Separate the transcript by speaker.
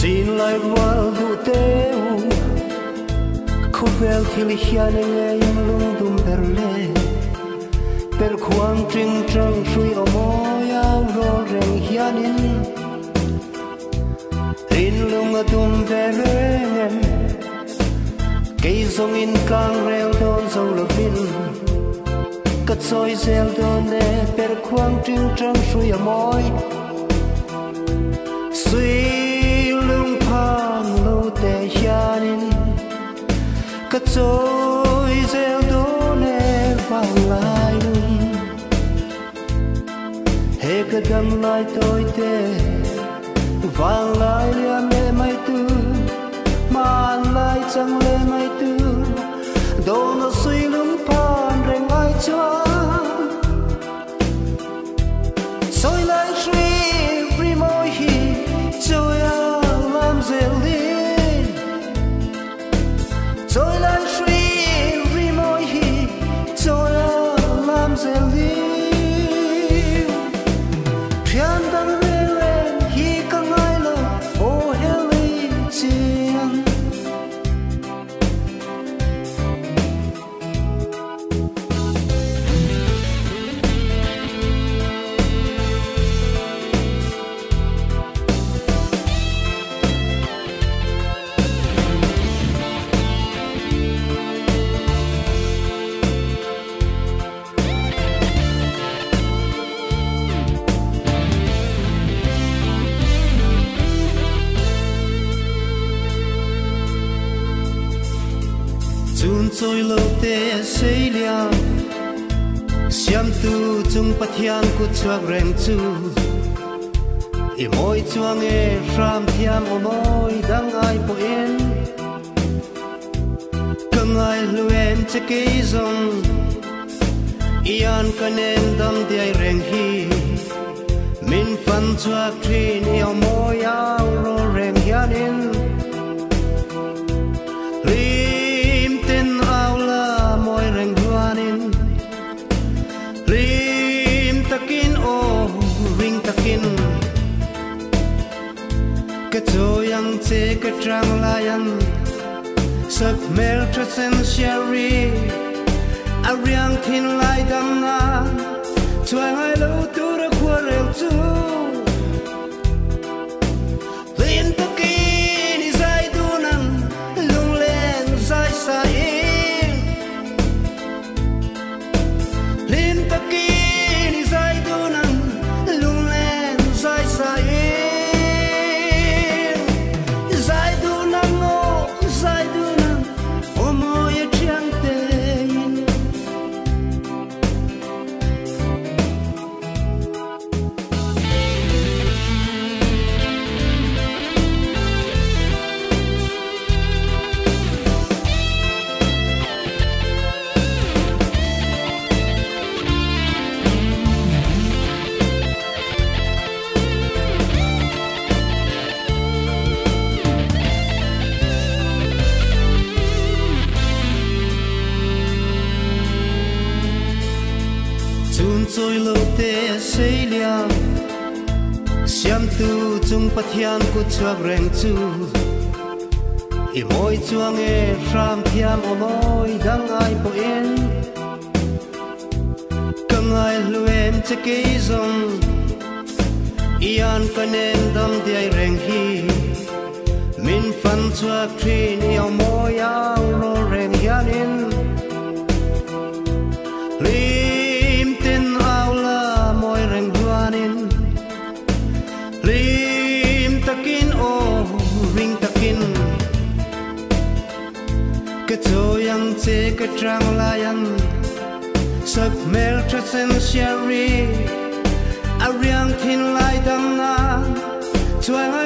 Speaker 1: xin lại vào du teu khu vel thil hian nghe lung dum berle per khoang trinh trăng suy ở môi ao ro reng hianin in lung a dum vereng cây sông in cang reo don sâu lơ vin cất soi zel don ne per khoang trinh trăng suy ở môi suy lung phang lâu te hianin cất soi zel don ne vang lại he cái đâm lại tôi te vang lại liam lệ mai tư man lại chẳng lệ mai tư đâu nó suy lung phan reng ai cho soi lại suy free môi hi cho ya làm dễ lên soi lại suy free môi hi cho ya làm dễ lên thiên đàng lên hi căng ai lo ô heli chiang chun choi lo te sei lia siam tu chung pathian ku chuak reng chu i moi chuang e ram thiam o moi dang ai po en kang ai luen che ke zong ian kanen dam de ai reng hi min fan chuak thin i o moi au ro reng hianin takin o ring takin cái chỗ yang che cái trang layan sắp mel tresen sherry ariang thin lai dam na chuang ai lo tu ra khua rel chu rin takin izai du nang lung len zai sa in rin takin choi lo te sei lia siam tu chung pathian ku chuak reng chu i moi chuang e ram thiam o moi dang ai po en kang ai luen che ke zong ian kanen dam de ai reng hi min fan chuak thin i o moi au ro reng hianin lim takin o ring takin cái chỗ yang che cái trang layan sắp mel tresen sherry ariang thin lai dam na chuang